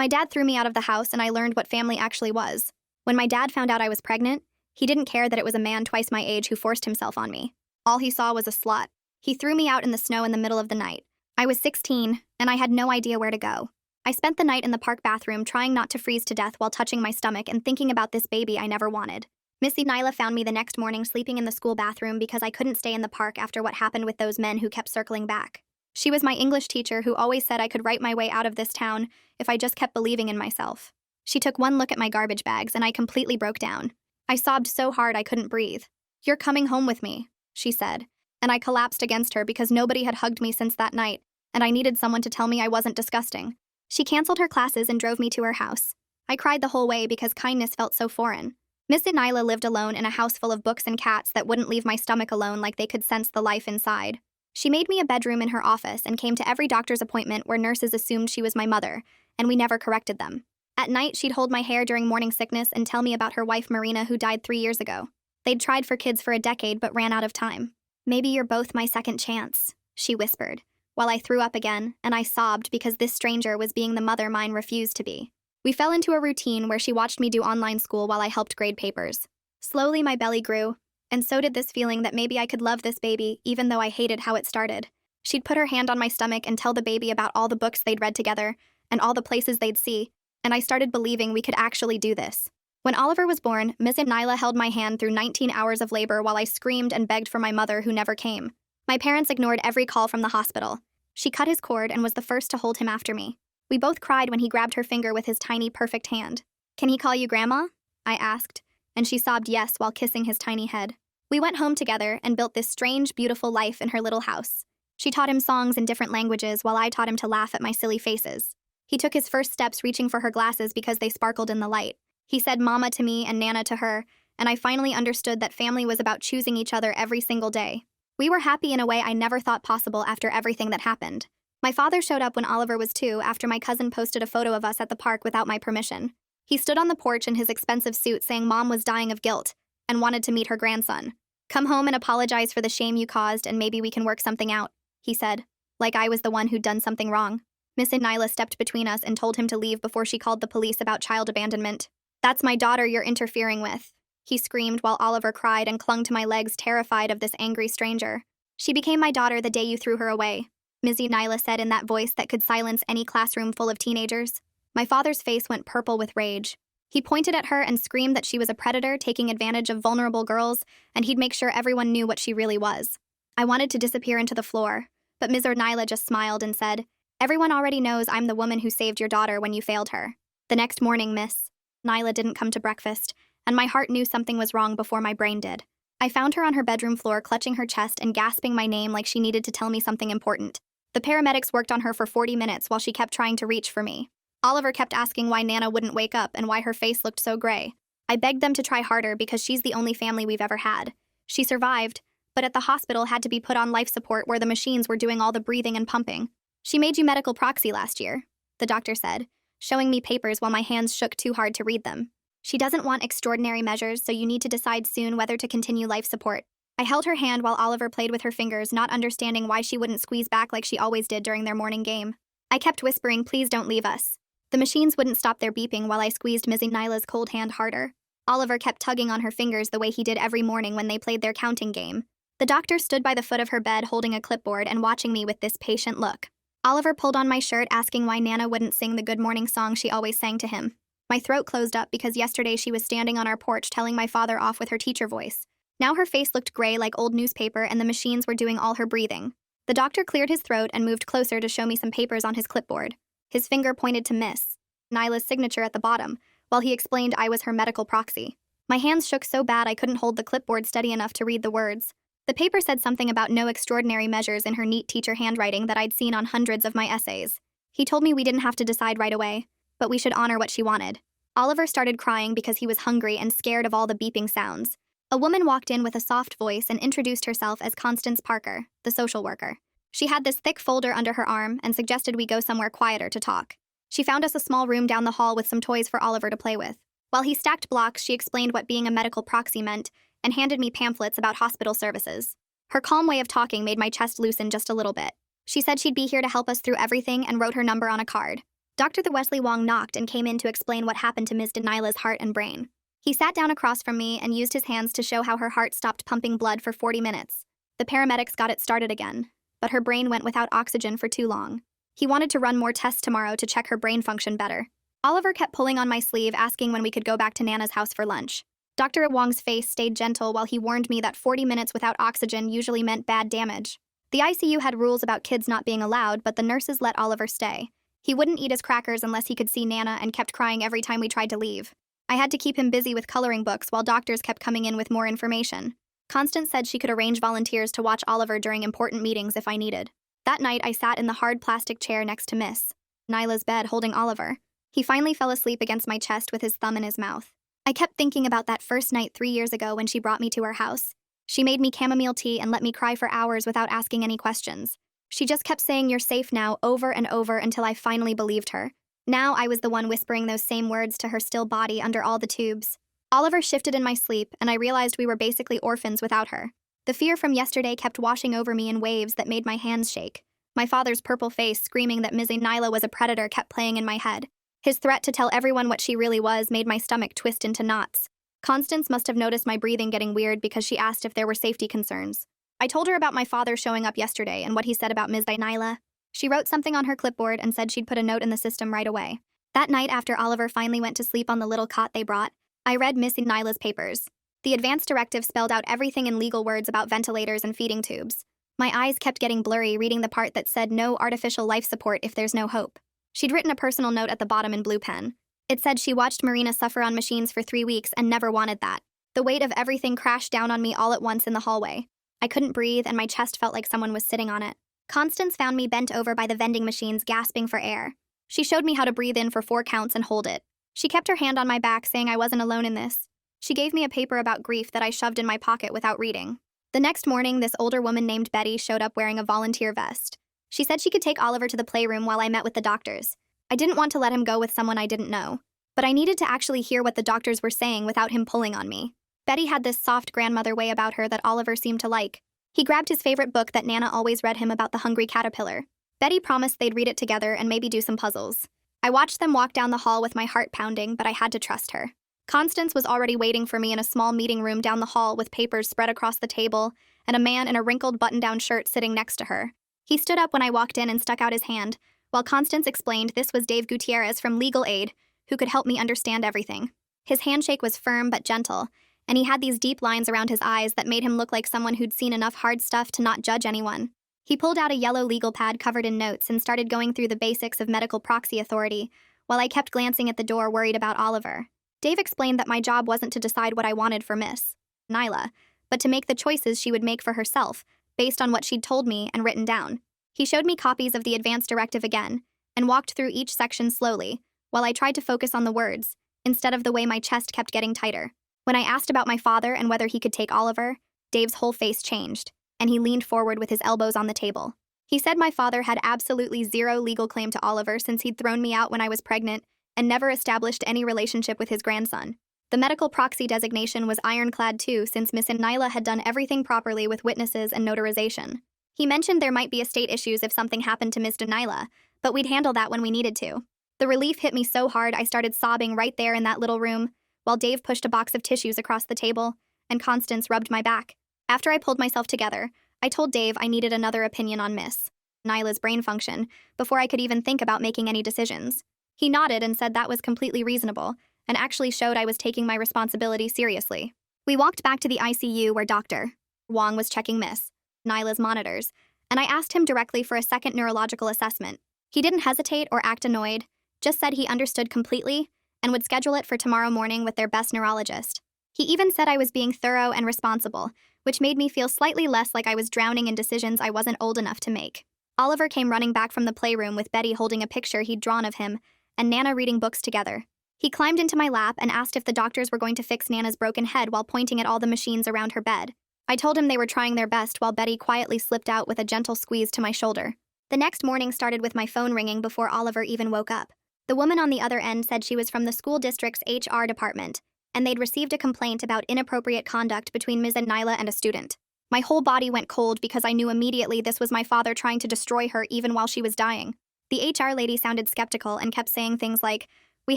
My dad threw me out of the house and I learned what family actually was. When my dad found out I was pregnant, he didn't care that it was a man twice my age who forced himself on me. All he saw was a slut. He threw me out in the snow in the middle of the night. I was 16, and I had no idea where to go. I spent the night in the park bathroom trying not to freeze to death while touching my stomach and thinking about this baby I never wanted. Missy Nyla found me the next morning sleeping in the school bathroom because I couldn't stay in the park after what happened with those men who kept circling back. She was my English teacher who always said I could write my way out of this town if I just kept believing in myself. She took one look at my garbage bags and I completely broke down. I sobbed so hard I couldn't breathe. "You're coming home with me," she said, and I collapsed against her because nobody had hugged me since that night, and I needed someone to tell me I wasn't disgusting. She canceled her classes and drove me to her house. I cried the whole way because kindness felt so foreign. Miss Nyla lived alone in a house full of books and cats that wouldn't leave my stomach alone like they could sense the life inside. She made me a bedroom in her office and came to every doctor's appointment where nurses assumed she was my mother, and we never corrected them. At night, she'd hold my hair during morning sickness and tell me about her wife Marina who died 3 years ago. They'd tried for kids for a decade but ran out of time. "Maybe you're both my second chance," she whispered, while I threw up again, and I sobbed because this stranger was being the mother mine refused to be. We fell into a routine where she watched me do online school while I helped grade papers. Slowly, my belly grew, and so did this feeling that maybe I could love this baby even though I hated how it started. She'd put her hand on my stomach and tell the baby about all the books they'd read together and all the places they'd see, and I started believing we could actually do this. When Oliver was born, Miss Nyla held my hand through 19 hours of labor while I screamed and begged for my mother who never came. My parents ignored every call from the hospital. She cut his cord and was the first to hold him after me. We both cried when he grabbed her finger with his tiny, perfect hand. "Can he call you Grandma?" I asked, and she sobbed yes while kissing his tiny head. We went home together and built this strange, beautiful life in her little house. She taught him songs in different languages while I taught him to laugh at my silly faces. He took his first steps reaching for her glasses because they sparkled in the light. He said Mama to me and Nana to her, and I finally understood that family was about choosing each other every single day. We were happy in a way I never thought possible after everything that happened. My father showed up when Oliver was 2 after my cousin posted a photo of us at the park without my permission. He stood on the porch in his expensive suit saying Mom was dying of guilt and wanted to meet her grandson. "Come home and apologize for the shame you caused and maybe we can work something out," he said, like I was the one who'd done something wrong. Miss Nyla stepped between us and told him to leave before she called the police about child abandonment. "That's my daughter you're interfering with," he screamed while Oliver cried and clung to my legs terrified of this angry stranger. "She became my daughter the day you threw her away," Miss Nyla said in that voice that could silence any classroom full of teenagers. My father's face went purple with rage. He pointed at her and screamed that she was a predator taking advantage of vulnerable girls, and he'd make sure everyone knew what she really was. I wanted to disappear into the floor, but Miss Nyla just smiled and said, "Everyone already knows I'm the woman who saved your daughter when you failed her." The next morning, Miss Nyla didn't come to breakfast, and my heart knew something was wrong before my brain did. I found her on her bedroom floor clutching her chest and gasping my name like she needed to tell me something important. The paramedics worked on her for 40 minutes while she kept trying to reach for me. Oliver kept asking why Nana wouldn't wake up and why her face looked so gray. I begged them to try harder because she's the only family we've ever had. She survived, but at the hospital had to be put on life support where the machines were doing all the breathing and pumping. "She made you medical proxy last year," the doctor said, showing me papers while my hands shook too hard to read them. "She doesn't want extraordinary measures, so you need to decide soon whether to continue life support." I held her hand while Oliver played with her fingers, not understanding why she wouldn't squeeze back like she always did during their morning game. I kept whispering, "Please don't leave us." The machines wouldn't stop their beeping while I squeezed Miss Nyla's cold hand harder. Oliver kept tugging on her fingers the way he did every morning when they played their counting game. The doctor stood by the foot of her bed holding a clipboard and watching me with this patient look. Oliver pulled on my shirt asking why Nana wouldn't sing the good morning song she always sang to him. My throat closed up because yesterday she was standing on our porch telling my father off with her teacher voice. Now her face looked gray like old newspaper and the machines were doing all her breathing. The doctor cleared his throat and moved closer to show me some papers on his clipboard. His finger pointed to Miss Nyla's signature at the bottom, while he explained I was her medical proxy. My hands shook so bad I couldn't hold the clipboard steady enough to read the words. The paper said something about no extraordinary measures in her neat teacher handwriting that I'd seen on hundreds of my essays. He told me we didn't have to decide right away, but we should honor what she wanted. Oliver started crying because he was hungry and scared of all the beeping sounds. A woman walked in with a soft voice and introduced herself as Constance Parker, the social worker. She had this thick folder under her arm and suggested we go somewhere quieter to talk. She found us a small room down the hall with some toys for Oliver to play with. While he stacked blocks, she explained what being a medical proxy meant and handed me pamphlets about hospital services. Her calm way of talking made my chest loosen just a little bit. She said she'd be here to help us through everything and wrote her number on a card. Dr. The Wesley Wong knocked and came in to explain what happened to Ms. Denila's heart and brain. He sat down across from me and used his hands to show how her heart stopped pumping blood for 40 minutes. The paramedics got it started again, but her brain went without oxygen for too long. He wanted to run more tests tomorrow to check her brain function better. Oliver kept pulling on my sleeve, asking when we could go back to Nana's house for lunch. Dr. Wong's face stayed gentle while he warned me that 40 minutes without oxygen usually meant bad damage. The ICU had rules about kids not being allowed, but the nurses let Oliver stay. He wouldn't eat his crackers unless he could see Nana and kept crying every time we tried to leave. I had to keep him busy with coloring books while doctors kept coming in with more information. Constance said she could arrange volunteers to watch Oliver during important meetings if I needed. That night, I sat in the hard plastic chair next to Miss Nyla's bed holding Oliver. He finally fell asleep against my chest with his thumb in his mouth. I kept thinking about that first night 3 years ago when she brought me to her house. She made me chamomile tea and let me cry for hours without asking any questions. She just kept saying "you're safe now" over and over until I finally believed her. Now I was the one whispering those same words to her still body under all the tubes. Oliver shifted in my sleep, and I realized we were basically orphans without her. The fear from yesterday kept washing over me in waves that made my hands shake. My father's purple face screaming that Ms. Nyla was a predator kept playing in my head. His threat to tell everyone what she really was made my stomach twist into knots. Constance must have noticed my breathing getting weird because she asked if there were safety concerns. I told her about my father showing up yesterday and what he said about Ms. Nyla. She wrote something on her clipboard and said she'd put a note in the system right away. That night, after Oliver finally went to sleep on the little cot they brought, I read Ms. Nyla's papers. The advance directive spelled out everything in legal words about ventilators and feeding tubes. My eyes kept getting blurry reading the part that said no artificial life support if there's no hope. She'd written a personal note at the bottom in blue pen. It said she watched Marina suffer on machines for 3 weeks and never wanted that. The weight of everything crashed down on me all at once in the hallway. I couldn't breathe and my chest felt like someone was sitting on it. Constance found me bent over by the vending machines, gasping for air. She showed me how to breathe in for 4 counts and hold it. She kept her hand on my back, saying I wasn't alone in this. She gave me a paper about grief that I shoved in my pocket without reading. The next morning, this older woman named Betty showed up wearing a volunteer vest. She said she could take Oliver to the playroom while I met with the doctors. I didn't want to let him go with someone I didn't know, but I needed to actually hear what the doctors were saying without him pulling on me. Betty had this soft grandmother way about her that Oliver seemed to like. He grabbed his favorite book that Nana always read him about the hungry caterpillar. Betty promised they'd read it together and maybe do some puzzles. I watched them walk down the hall with my heart pounding, but I had to trust her. Constance was already waiting for me in a small meeting room down the hall with papers spread across the table and a man in a wrinkled button-down shirt sitting next to her. He stood up when I walked in and stuck out his hand, while Constance explained this was Dave Gutierrez from Legal Aid, who could help me understand everything. His handshake was firm but gentle, and he had these deep lines around his eyes that made him look like someone who'd seen enough hard stuff to not judge anyone. He pulled out a yellow legal pad covered in notes and started going through the basics of medical proxy authority, while I kept glancing at the door worried about Oliver. Dave explained that my job wasn't to decide what I wanted for Miss Nyla, but to make the choices she would make for herself, based on what she'd told me and written down. He showed me copies of the advance directive again, and walked through each section slowly, while I tried to focus on the words, instead of the way my chest kept getting tighter. When I asked about my father and whether he could take Oliver, Dave's whole face changed, and he leaned forward with his elbows on the table. He said my father had absolutely zero legal claim to Oliver since he'd thrown me out when I was pregnant and never established any relationship with his grandson. The medical proxy designation was ironclad too, since Miss Nyla had done everything properly with witnesses and notarization. He mentioned there might be estate issues if something happened to Miss Nyla, but we'd handle that when we needed to. The relief hit me so hard I started sobbing right there in that little room, while Dave pushed a box of tissues across the table, and Constance rubbed my back. After I pulled myself together, I told Dave I needed another opinion on Miss Nyla's brain function before I could even think about making any decisions. He nodded and said that was completely reasonable, and actually showed I was taking my responsibility seriously. We walked back to the ICU where Dr. Wong was checking Miss Nyla's monitors, and I asked him directly for a second neurological assessment. He didn't hesitate or act annoyed, just said he understood completely and would schedule it for tomorrow morning with their best neurologist. He even said I was being thorough and responsible, which made me feel slightly less like I was drowning in decisions I wasn't old enough to make. Oliver came running back from the playroom with Betty holding a picture he'd drawn of him and Nana reading books together. He climbed into my lap and asked if the doctors were going to fix Nana's broken head while pointing at all the machines around her bed. I told him they were trying their best while Betty quietly slipped out with a gentle squeeze to my shoulder. The next morning started with my phone ringing before Oliver even woke up. The woman on the other end said she was from the school district's HR department, and they'd received a complaint about inappropriate conduct between Ms. Nyla and a student. My whole body went cold because I knew immediately this was my father trying to destroy her even while she was dying. The HR lady sounded skeptical and kept saying things like, "We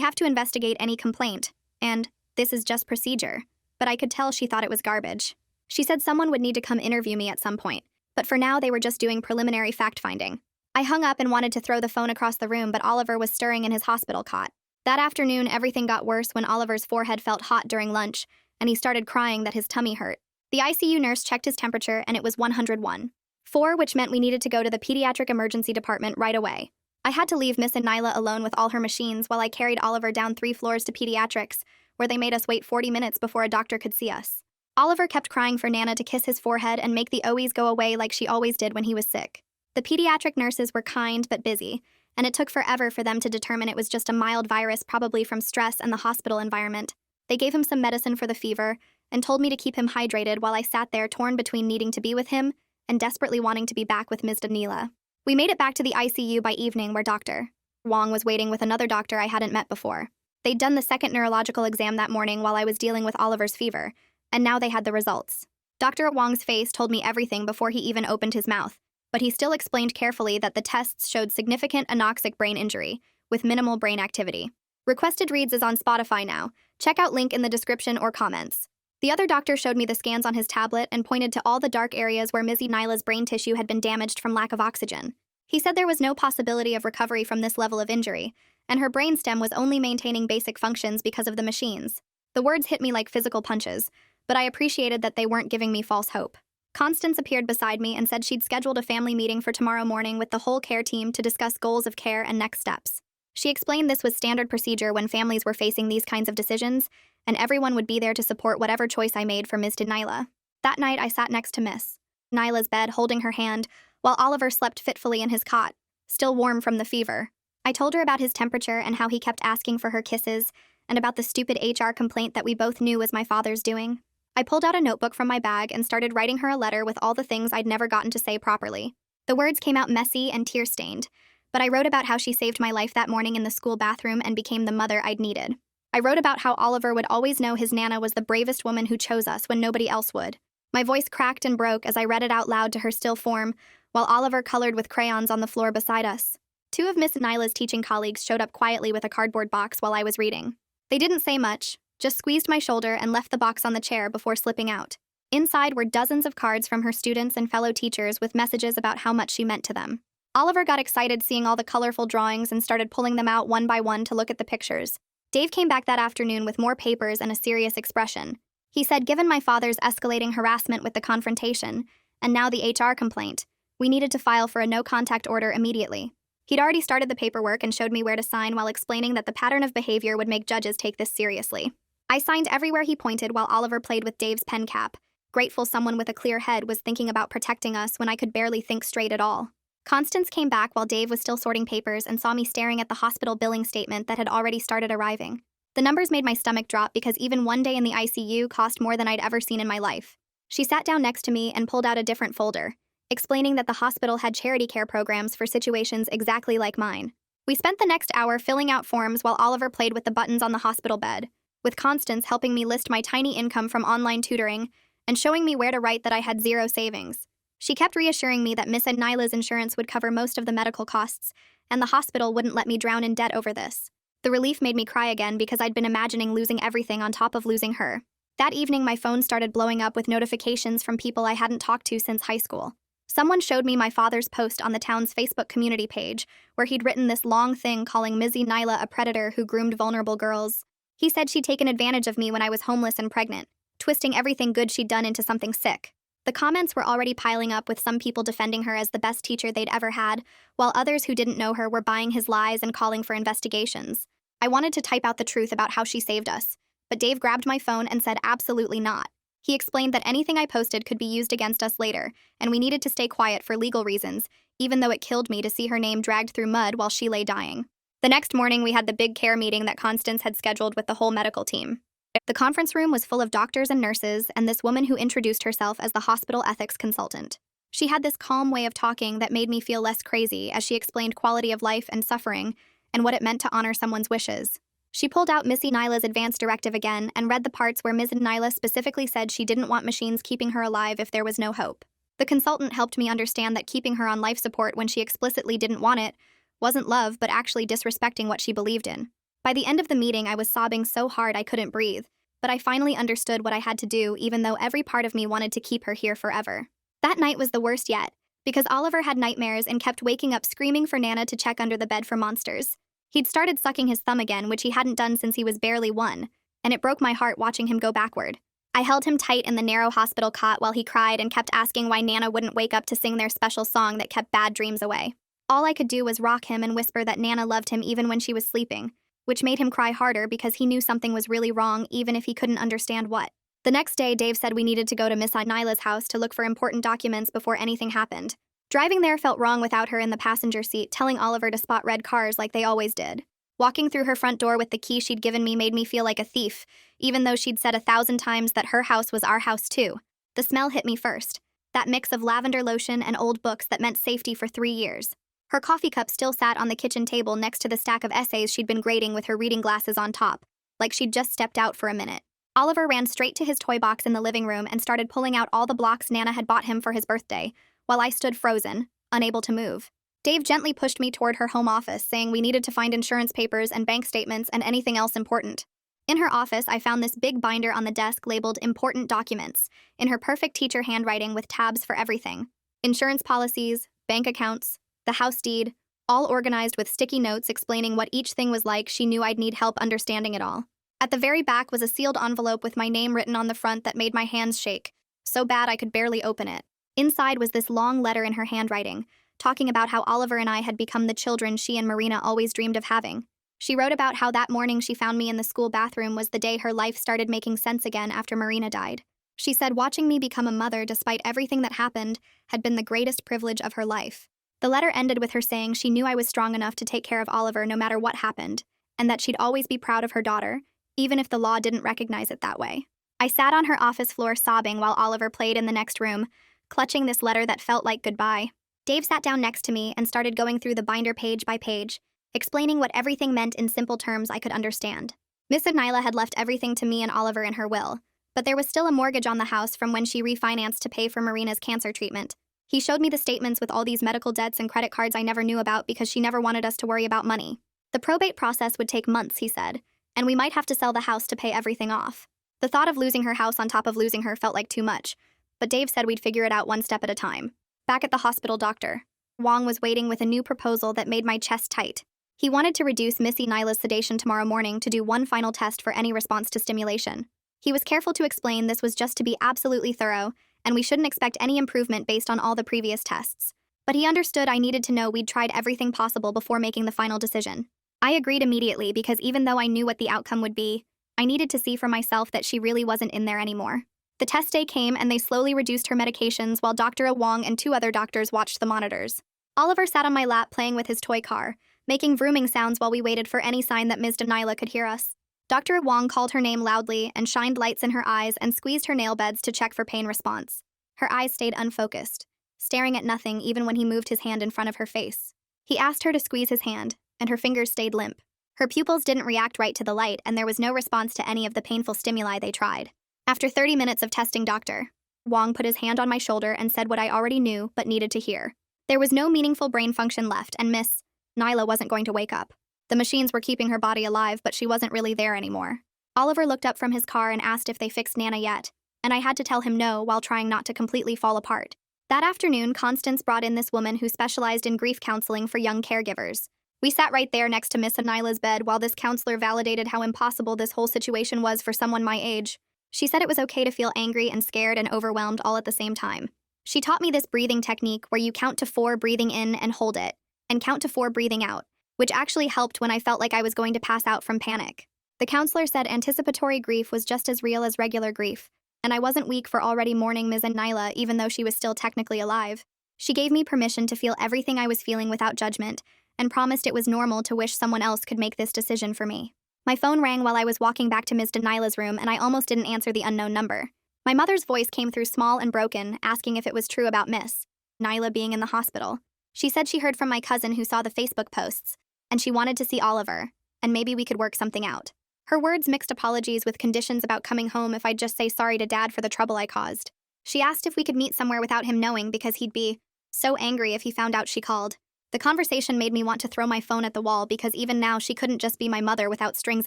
have to investigate any complaint," and "This is just procedure." But I could tell she thought it was garbage. She said someone would need to come interview me at some point, but for now they were just doing preliminary fact-finding. I hung up and wanted to throw the phone across the room, but Oliver was stirring in his hospital cot. That afternoon, everything got worse when Oliver's forehead felt hot during lunch, and he started crying that his tummy hurt. The ICU nurse checked his temperature, and it was 101.4, which meant we needed to go to the pediatric emergency department right away. I had to leave Miss Nyla alone with all her machines while I carried Oliver down 3 floors to pediatrics, where they made us wait 40 minutes before a doctor could see us. Oliver kept crying for Nana to kiss his forehead and make the OEs go away like she always did when he was sick. The pediatric nurses were kind but busy, and it took forever for them to determine it was just a mild virus, probably from stress and the hospital environment. They gave him some medicine for the fever and told me to keep him hydrated while I sat there torn between needing to be with him and desperately wanting to be back with Ms. Danila. We made it back to the ICU by evening, where Dr. Wong was waiting with another doctor I hadn't met before. They'd done the second neurological exam that morning while I was dealing with Oliver's fever, and now they had the results. Dr. Wong's face told me everything before he even opened his mouth, but he still explained carefully that the tests showed significant anoxic brain injury, with minimal brain activity. Requested Reads is on Spotify now. Check out link in the description or comments. The other doctor showed me the scans on his tablet and pointed to all the dark areas where Mizzy Nyla's brain tissue had been damaged from lack of oxygen. He said there was no possibility of recovery from this level of injury, and her brainstem was only maintaining basic functions because of the machines. The words hit me like physical punches, but I appreciated that they weren't giving me false hope. Constance appeared beside me and said she'd scheduled a family meeting for tomorrow morning with the whole care team to discuss goals of care and next steps. She explained this was standard procedure when families were facing these kinds of decisions, and everyone would be there to support whatever choice I made for Ms. Nyla. That night, I sat next to Miss Nyla's bed, holding her hand, while Oliver slept fitfully in his cot, still warm from the fever. I told her about his temperature and how he kept asking for her kisses, and about the stupid HR complaint that we both knew was my father's doing. I pulled out a notebook from my bag and started writing her a letter with all the things I'd never gotten to say properly. The words came out messy and tear-stained, but I wrote about how she saved my life that morning in the school bathroom and became the mother I'd needed. I wrote about how Oliver would always know his Nana was the bravest woman who chose us when nobody else would. My voice cracked and broke as I read it out loud to her still form, while Oliver colored with crayons on the floor beside us. 2 of Miss Nyla's teaching colleagues showed up quietly with a cardboard box while I was reading. They didn't say much, just squeezed my shoulder and left the box on the chair before slipping out. Inside were dozens of cards from her students and fellow teachers with messages about how much she meant to them. Oliver got excited seeing all the colorful drawings and started pulling them out one by one to look at the pictures. Dave came back that afternoon with more papers and a serious expression. He said given my father's escalating harassment with the confrontation, and now the HR complaint, we needed to file for a no-contact order immediately. He'd already started the paperwork and showed me where to sign while explaining that the pattern of behavior would make judges take this seriously. I signed everywhere he pointed while Oliver played with Dave's pen cap, grateful someone with a clear head was thinking about protecting us when I could barely think straight at all. Constance came back while Dave was still sorting papers and saw me staring at the hospital billing statement that had already started arriving. The numbers made my stomach drop because even one day in the ICU cost more than I'd ever seen in my life. She sat down next to me and pulled out a different folder, explaining that the hospital had charity care programs for situations exactly like mine. We spent the next hour filling out forms while Oliver played with the buttons on the hospital bed, with Constance helping me list my tiny income from online tutoring and showing me where to write that I had 0 savings. She kept reassuring me that Miss Nyla's insurance would cover most of the medical costs, and the hospital wouldn't let me drown in debt over this. The relief made me cry again because I'd been imagining losing everything on top of losing her. That evening, my phone started blowing up with notifications from people I hadn't talked to since high school. Someone showed me my father's post on the town's Facebook community page, where he'd written this long thing calling Mizzy Nyla a predator who groomed vulnerable girls. He said she'd taken advantage of me when I was homeless and pregnant, twisting everything good she'd done into something sick. The comments were already piling up, with some people defending her as the best teacher they'd ever had, while others who didn't know her were buying his lies and calling for investigations. I wanted to type out the truth about how she saved us, but Dave grabbed my phone and said absolutely not. He explained that anything I posted could be used against us later, and we needed to stay quiet for legal reasons, even though it killed me to see her name dragged through mud while she lay dying. The next morning, we had the big care meeting that Constance had scheduled with the whole medical team. The conference room was full of doctors and nurses and this woman who introduced herself as the hospital ethics consultant. She had this calm way of talking that made me feel less crazy as she explained quality of life and suffering and what it meant to honor someone's wishes. She pulled out Missy Nyla's advance directive again and read the parts where Ms. Nyla specifically said she didn't want machines keeping her alive if there was no hope. The consultant helped me understand that keeping her on life support when she explicitly didn't want it Wasn't love, but actually disrespecting what she believed in. By the end of the meeting, I was sobbing so hard I couldn't breathe, but I finally understood what I had to do, even though every part of me wanted to keep her here forever. That night was the worst yet, because Oliver had nightmares and kept waking up screaming for Nana to check under the bed for monsters. He'd started sucking his thumb again, which he hadn't done since he was barely 1, and it broke my heart watching him go backward. I held him tight in the narrow hospital cot while he cried and kept asking why Nana wouldn't wake up to sing their special song that kept bad dreams away. All I could do was rock him and whisper that Nana loved him even when she was sleeping, which made him cry harder because he knew something was really wrong even if he couldn't understand what. The next day, Dave said we needed to go to Miss Nyla's house to look for important documents before anything happened. Driving there felt wrong without her in the passenger seat, telling Oliver to spot red cars like they always did. Walking through her front door with the key she'd given me made me feel like a thief, even though she'd said 1,000 times that her house was our house too. The smell hit me first. That mix of lavender lotion and old books that meant safety for 3 years. Her coffee cup still sat on the kitchen table next to the stack of essays she'd been grading with her reading glasses on top, like she'd just stepped out for a minute. Oliver ran straight to his toy box in the living room and started pulling out all the blocks Nana had bought him for his birthday, while I stood frozen, unable to move. Dave gently pushed me toward her home office, saying we needed to find insurance papers and bank statements and anything else important. In her office, I found this big binder on the desk labeled Important Documents, in her perfect teacher handwriting with tabs for everything. Insurance policies, bank accounts, the house deed, all organized with sticky notes explaining what each thing was like. She knew I'd need help understanding it all. At the very back was a sealed envelope with my name written on the front that made my hands shake, so bad I could barely open it. Inside was this long letter in her handwriting, talking about how Oliver and I had become the children she and Marina always dreamed of having. She wrote about how that morning she found me in the school bathroom was the day her life started making sense again after Marina died. She said watching me become a mother despite everything that happened had been the greatest privilege of her life. The letter ended with her saying she knew I was strong enough to take care of Oliver no matter what happened, and that she'd always be proud of her daughter, even if the law didn't recognize it that way. I sat on her office floor sobbing while Oliver played in the next room, clutching this letter that felt like goodbye. Dave sat down next to me and started going through the binder page by page, explaining what everything meant in simple terms I could understand. Miss Nyla had left everything to me and Oliver in her will, but there was still a mortgage on the house from when she refinanced to pay for Marina's cancer treatment. He showed me the statements with all these medical debts and credit cards I never knew about because she never wanted us to worry about money. The probate process would take months, he said, and we might have to sell the house to pay everything off. The thought of losing her house on top of losing her felt like too much, but Dave said we'd figure it out one step at a time. Back at the hospital, Dr. Wong was waiting with a new proposal that made my chest tight. He wanted to reduce Missy Nyla's sedation tomorrow morning to do one final test for any response to stimulation. He was careful to explain this was just to be absolutely thorough, and we shouldn't expect any improvement based on all the previous tests. But he understood I needed to know we'd tried everything possible before making the final decision. I agreed immediately because even though I knew what the outcome would be, I needed to see for myself that she really wasn't in there anymore. The test day came and they slowly reduced her medications while Dr. Wong and 2 other doctors watched the monitors. Oliver sat on my lap playing with his toy car, making vrooming sounds while we waited for any sign that Ms. Nyla could hear us. Dr. Wong called her name loudly and shined lights in her eyes and squeezed her nail beds to check for pain response. Her eyes stayed unfocused, staring at nothing even when he moved his hand in front of her face. He asked her to squeeze his hand, and her fingers stayed limp. Her pupils didn't react right to the light, and there was no response to any of the painful stimuli they tried. After 30 minutes of testing, Dr. Wong put his hand on my shoulder and said what I already knew but needed to hear. There was no meaningful brain function left, and Miss Nyla wasn't going to wake up. The machines were keeping her body alive, but she wasn't really there anymore. Oliver looked up from his car and asked if they fixed Nana yet, and I had to tell him no while trying not to completely fall apart. That afternoon, Constance brought in this woman who specialized in grief counseling for young caregivers. We sat right there next to Miss Nyla's bed while this counselor validated how impossible this whole situation was for someone my age. She said it was okay to feel angry and scared and overwhelmed all at the same time. She taught me this breathing technique where you count to 4 breathing in and hold it, and count to 4 breathing out, which actually helped when I felt like I was going to pass out from panic. The counselor said anticipatory grief was just as real as regular grief, and I wasn't weak for already mourning Ms. Nyla even though she was still technically alive. She gave me permission to feel everything I was feeling without judgment, and promised it was normal to wish someone else could make this decision for me. My phone rang while I was walking back to Ms. Nyla's room, and I almost didn't answer the unknown number. My mother's voice came through small and broken, asking if it was true about Miss Nyla being in the hospital. She said she heard from my cousin who saw the Facebook posts, and she wanted to see Oliver, and maybe we could work something out. Her words mixed apologies with conditions about coming home if I'd just say sorry to Dad for the trouble I caused. She asked if we could meet somewhere without him knowing because he'd be so angry if he found out she called. The conversation made me want to throw my phone at the wall because even now she couldn't just be my mother without strings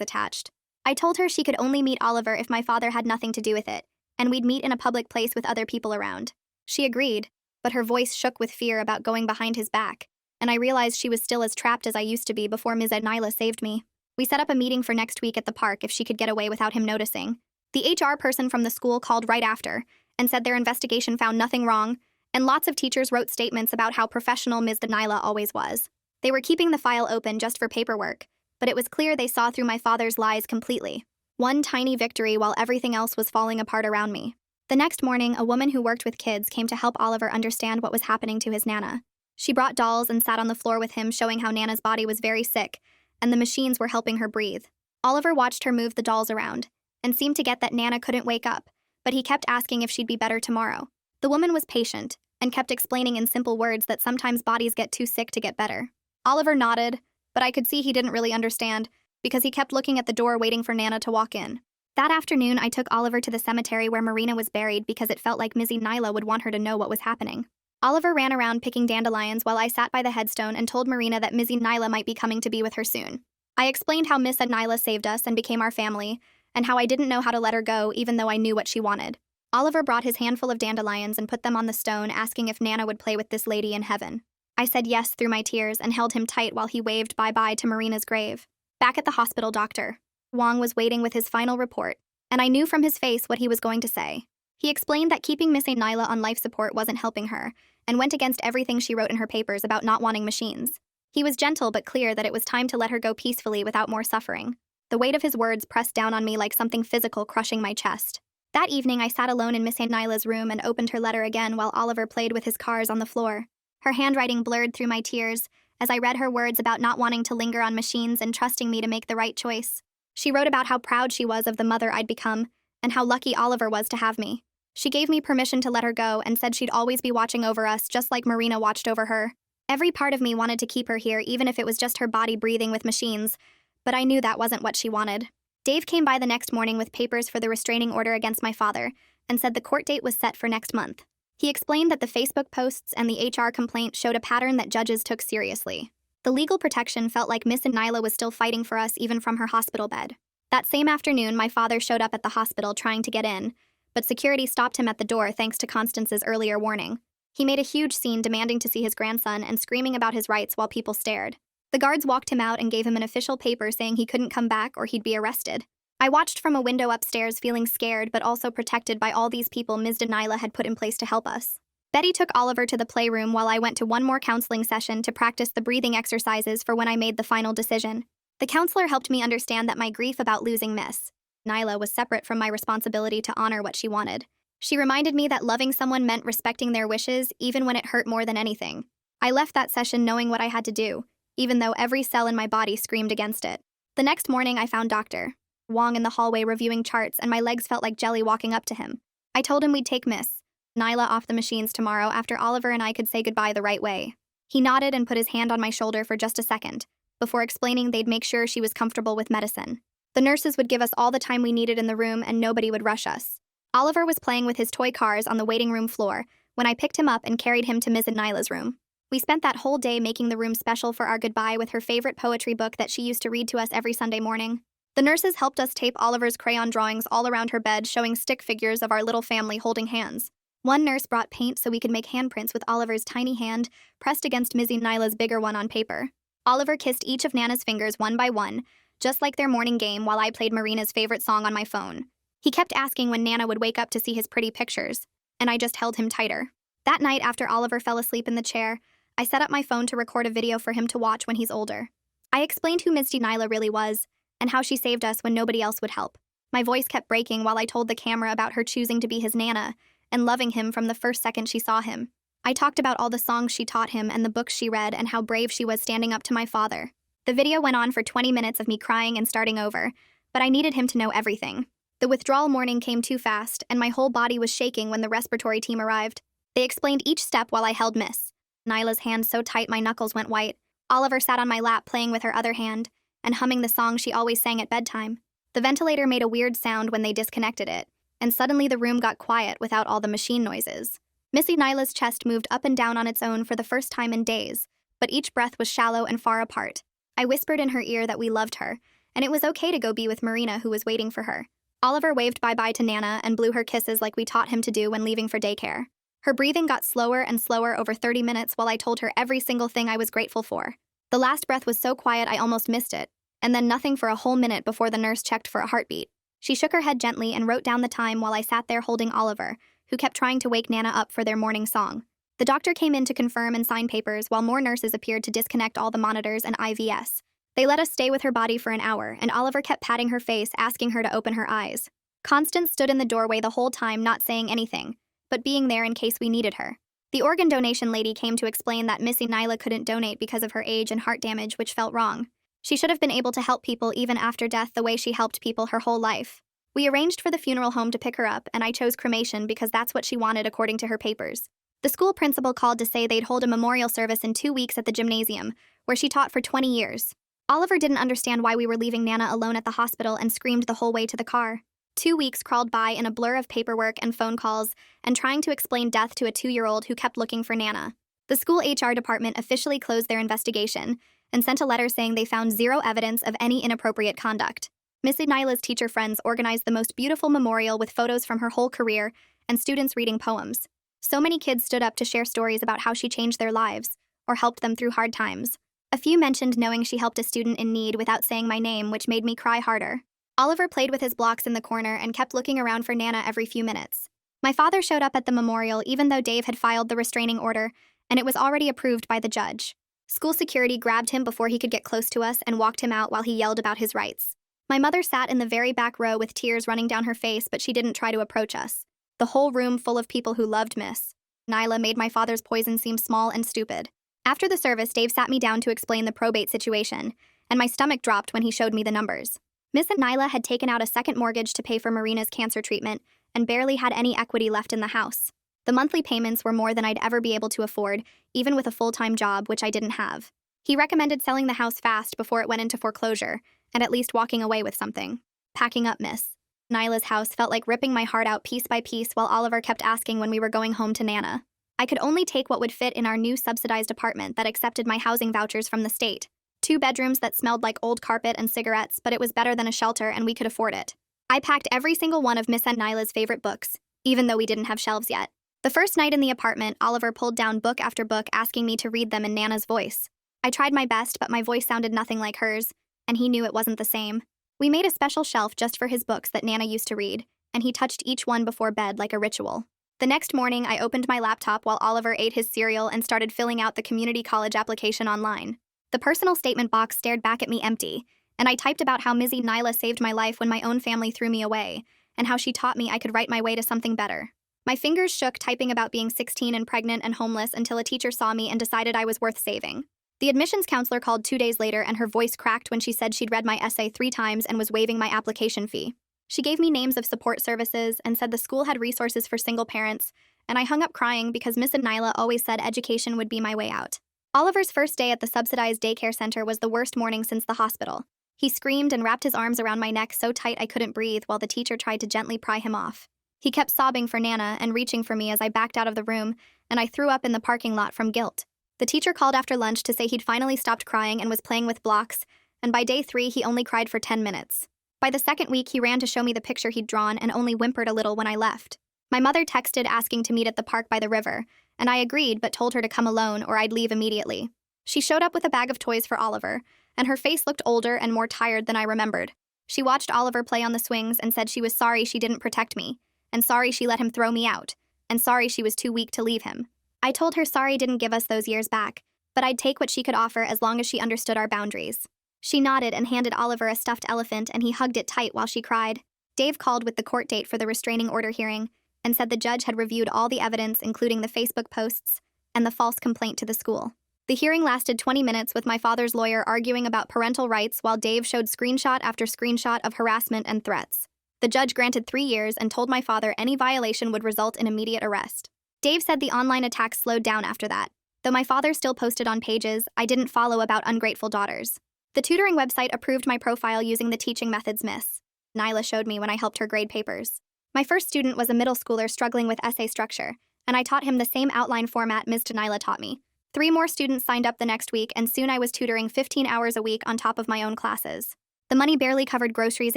attached. I told her she could only meet Oliver if my father had nothing to do with it, and we'd meet in a public place with other people around. She agreed, but her voice shook with fear about going behind his back, and I realized she was still as trapped as I used to be before Ms. Nyla saved me. We set up a meeting for next week at the park if she could get away without him noticing. The HR person from the school called right after and said their investigation found nothing wrong, and lots of teachers wrote statements about how professional Ms. Nyla always was. They were keeping the file open just for paperwork, but it was clear they saw through my father's lies completely. One tiny victory while everything else was falling apart around me. The next morning, a woman who worked with kids came to help Oliver understand what was happening to his Nana. She brought dolls and sat on the floor with him, showing how Nana's body was very sick, and the machines were helping her breathe. Oliver watched her move the dolls around, and seemed to get that Nana couldn't wake up, but he kept asking if she'd be better tomorrow. The woman was patient, and kept explaining in simple words that sometimes bodies get too sick to get better. Oliver nodded, but I could see he didn't really understand, because he kept looking at the door waiting for Nana to walk in. That afternoon, I took Oliver to the cemetery where Marina was buried because it felt like Missy Nyla would want her to know what was happening. Oliver ran around picking dandelions while I sat by the headstone and told Marina that Missy Nyla might be coming to be with her soon. I explained how Miss Nyla saved us and became our family, and how I didn't know how to let her go even though I knew what she wanted. Oliver brought his handful of dandelions and put them on the stone, asking if Nana would play with this lady in heaven. I said yes through my tears and held him tight while he waved bye-bye to Marina's grave. Back at the hospital, Dr. Wong was waiting with his final report, and I knew from his face what he was going to say. He explained that keeping Miss Nyla on life support wasn't helping her, and went against everything she wrote in her papers about not wanting machines. He was gentle but clear that it was time to let her go peacefully without more suffering. The weight of his words pressed down on me like something physical crushing my chest. That evening, I sat alone in Miss Nyla's room and opened her letter again while Oliver played with his cars on the floor. Her handwriting blurred through my tears as I read her words about not wanting to linger on machines and trusting me to make the right choice. She wrote about how proud she was of the mother I'd become and how lucky Oliver was to have me. She gave me permission to let her go and said she'd always be watching over us just like Marina watched over her. Every part of me wanted to keep her here even if it was just her body breathing with machines, but I knew that wasn't what she wanted. Dave came by the next morning with papers for the restraining order against my father and said the court date was set for next month. He explained that the Facebook posts and the HR complaint showed a pattern that judges took seriously. The legal protection felt like Miss Nyla was still fighting for us even from her hospital bed. That same afternoon, my father showed up at the hospital trying to get in, but security stopped him at the door thanks to Constance's earlier warning. He made a huge scene demanding to see his grandson and screaming about his rights while people stared. The guards walked him out and gave him an official paper saying he couldn't come back or he'd be arrested. I watched from a window upstairs feeling scared but also protected by all these people Ms. Nyla had put in place to help us. Betty took Oliver to the playroom while I went to one more counseling session to practice the breathing exercises for when I made the final decision. The counselor helped me understand that my grief about losing Miss Nyla was separate from my responsibility to honor what she wanted. She reminded me that loving someone meant respecting their wishes even when it hurt more than anything. I left that session knowing what I had to do, even though every cell in my body screamed against it. The next morning, I found Dr. Wong in the hallway reviewing charts, and my legs felt like jelly walking up to him. I told him we'd take Miss Nyla off the machines tomorrow after Oliver and I could say goodbye the right way. He nodded and put his hand on my shoulder for just a second, before explaining they'd make sure she was comfortable with medicine. The nurses would give us all the time we needed in the room and nobody would rush us. Oliver was playing with his toy cars on the waiting room floor when I picked him up and carried him to Ms. Nyla's room. We spent that whole day making the room special for our goodbye with her favorite poetry book that she used to read to us every Sunday morning. The nurses helped us tape Oliver's crayon drawings all around her bed, showing stick figures of our little family holding hands. One nurse brought paint so we could make handprints with Oliver's tiny hand pressed against Missy Nyla's bigger one on paper. Oliver kissed each of Nana's fingers one by one, just like their morning game, while I played Marina's favorite song on my phone. He kept asking when Nana would wake up to see his pretty pictures, and I just held him tighter. That night, after Oliver fell asleep in the chair, I set up my phone to record a video for him to watch when he's older. I explained who Misty Nyla really was, and how she saved us when nobody else would help. My voice kept breaking while I told the camera about her choosing to be his Nana, and loving him from the first second she saw him. I talked about all the songs she taught him and the books she read and how brave she was standing up to my father. The video went on for 20 minutes of me crying and starting over, but I needed him to know everything. The withdrawal morning came too fast, and my whole body was shaking when the respiratory team arrived. They explained each step while I held Miss Nyla's hand so tight my knuckles went white. Oliver sat on my lap playing with her other hand and humming the song she always sang at bedtime. The ventilator made a weird sound when they disconnected it, and suddenly the room got quiet without all the machine noises. Missy Nyla's chest moved up and down on its own for the first time in days, but each breath was shallow and far apart. I whispered in her ear that we loved her, and it was okay to go be with Marina, who was waiting for her. Oliver waved bye-bye to Nana and blew her kisses like we taught him to do when leaving for daycare. Her breathing got slower and slower over 30 minutes while I told her every single thing I was grateful for. The last breath was so quiet I almost missed it, and then nothing for a whole minute before the nurse checked for a heartbeat. She shook her head gently and wrote down the time while I sat there holding Oliver, who kept trying to wake Nana up for their morning song. The doctor came in to confirm and sign papers while more nurses appeared to disconnect all the monitors and IVs. They let us stay with her body for an hour, and Oliver kept patting her face, asking her to open her eyes. Constance stood in the doorway the whole time, not saying anything, but being there in case we needed her. The organ donation lady came to explain that Missy Nyla couldn't donate because of her age and heart damage, which felt wrong. She should have been able to help people even after death the way she helped people her whole life. We arranged for the funeral home to pick her up, and I chose cremation because that's what she wanted according to her papers. The school principal called to say they'd hold a memorial service in 2 weeks at the gymnasium, where she taught for 20 years. Oliver didn't understand why we were leaving Nana alone at the hospital and screamed the whole way to the car. 2 weeks crawled by in a blur of paperwork and phone calls and trying to explain death to a 2-year-old who kept looking for Nana. The school HR department officially closed their investigation and sent a letter saying they found zero evidence of any inappropriate conduct. Missy Nyla's teacher friends organized the most beautiful memorial with photos from her whole career and students reading poems. So many kids stood up to share stories about how she changed their lives or helped them through hard times. A few mentioned knowing she helped a student in need without saying my name, which made me cry harder. Oliver played with his blocks in the corner and kept looking around for Nana every few minutes. My father showed up at the memorial even though Dave had filed the restraining order, and it was already approved by the judge. School security grabbed him before he could get close to us and walked him out while he yelled about his rights. My mother sat in the very back row with tears running down her face, but she didn't try to approach us. The whole room full of people who loved Miss Nyla made my father's poison seem small and stupid. After the service, Dave sat me down to explain the probate situation, and my stomach dropped when he showed me the numbers. Miss Nyla had taken out a second mortgage to pay for Marina's cancer treatment and barely had any equity left in the house. The monthly payments were more than I'd ever be able to afford, even with a full-time job, which I didn't have. He recommended selling the house fast before it went into foreclosure, and at least walking away with something. Packing up Miss Nyla's house felt like ripping my heart out piece by piece while Oliver kept asking when we were going home to Nana. I could only take what would fit in our new subsidized apartment that accepted my housing vouchers from the state. 2 bedrooms that smelled like old carpet and cigarettes, but it was better than a shelter and we could afford it. I packed every single one of Miss Nyla's favorite books, even though we didn't have shelves yet. The first night in the apartment, Oliver pulled down book after book asking me to read them in Nana's voice. I tried my best, but my voice sounded nothing like hers, and he knew it wasn't the same. We made a special shelf just for his books that Nana used to read, and he touched each one before bed like a ritual. The next morning, I opened my laptop while Oliver ate his cereal and started filling out the community college application online. The personal statement box stared back at me empty, and I typed about how Missy Nyla saved my life when my own family threw me away, and how she taught me I could write my way to something better. My fingers shook typing about being 16 and pregnant and homeless until a teacher saw me and decided I was worth saving. The admissions counselor called 2 days later and her voice cracked when she said she'd read my essay 3 times and was waiving my application fee. She gave me names of support services and said the school had resources for single parents, and I hung up crying because Miss Nyla always said education would be my way out. Oliver's first day at the subsidized daycare center was the worst morning since the hospital. He screamed and wrapped his arms around my neck so tight I couldn't breathe while the teacher tried to gently pry him off. He kept sobbing for Nana and reaching for me as I backed out of the room, and I threw up in the parking lot from guilt. The teacher called after lunch to say he'd finally stopped crying and was playing with blocks, and by day 3 he only cried for 10 minutes. By the second week, he ran to show me the picture he'd drawn and only whimpered a little when I left. My mother texted asking to meet at the park by the river, and I agreed but told her to come alone or I'd leave immediately. She showed up with a bag of toys for Oliver, and her face looked older and more tired than I remembered. She watched Oliver play on the swings and said she was sorry she didn't protect me, and sorry she let him throw me out, and sorry she was too weak to leave him. I told her sorry didn't give us those years back, but I'd take what she could offer as long as she understood our boundaries. She nodded and handed Oliver a stuffed elephant, and he hugged it tight while she cried. Dave called with the court date for the restraining order hearing and said the judge had reviewed all the evidence, including the Facebook posts and the false complaint to the school. The hearing lasted 20 minutes with my father's lawyer arguing about parental rights while Dave showed screenshot after screenshot of harassment and threats. The judge granted 3 years and told my father any violation would result in immediate arrest. Dave said the online attacks slowed down after that. Though my father still posted on pages I didn't follow about ungrateful daughters. The tutoring website approved my profile using the teaching methods Miss Nyla showed me when I helped her grade papers. My first student was a middle schooler struggling with essay structure, and I taught him the same outline format Miss Nyla taught me. 3 more students signed up the next week, and soon I was tutoring 15 hours a week on top of my own classes. The money barely covered groceries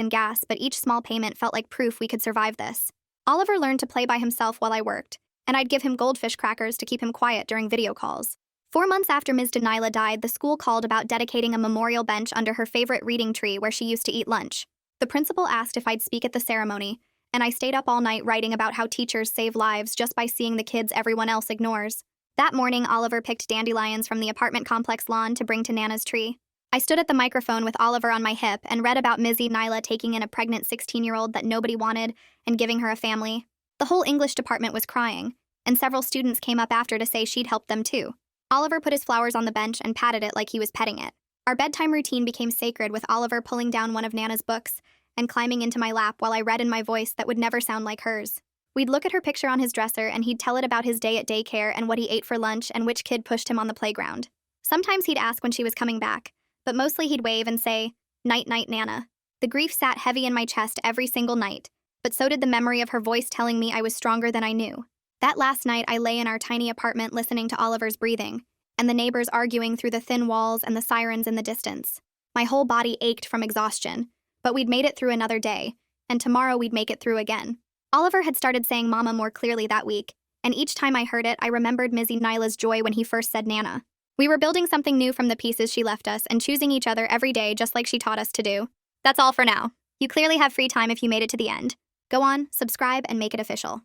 and gas, but each small payment felt like proof we could survive this. Oliver learned to play by himself while I worked, and I'd give him goldfish crackers to keep him quiet during video calls. 4 months after Ms. Denilah died, the school called about dedicating a memorial bench under her favorite reading tree where she used to eat lunch. The principal asked if I'd speak at the ceremony, and I stayed up all night writing about how teachers save lives just by seeing the kids everyone else ignores. That morning, Oliver picked dandelions from the apartment complex lawn to bring to Nana's tree. I stood at the microphone with Oliver on my hip and read about Mizzy Nyla taking in a pregnant 16-year-old that nobody wanted and giving her a family. The whole English department was crying, and several students came up after to say she'd helped them too. Oliver put his flowers on the bench and patted it like he was petting it. Our bedtime routine became sacred, with Oliver pulling down one of Nana's books and climbing into my lap while I read in my voice that would never sound like hers. We'd look at her picture on his dresser, and he'd tell it about his day at daycare and what he ate for lunch and which kid pushed him on the playground. Sometimes he'd ask when she was coming back, but mostly he'd wave and say, "Night, night, Nana." The grief sat heavy in my chest every single night, but so did the memory of her voice telling me I was stronger than I knew. That last night, I lay in our tiny apartment listening to Oliver's breathing, and the neighbors arguing through the thin walls and the sirens in the distance. My whole body ached from exhaustion, but we'd made it through another day, and tomorrow we'd make it through again. Oliver had started saying Mama more clearly that week, and each time I heard it, I remembered Mizzy Nyla's joy when he first said Nana. We were building something new from the pieces she left us and choosing each other every day just like she taught us to do. That's all for now. You clearly have free time if you made it to the end. Go on, subscribe, and make it official.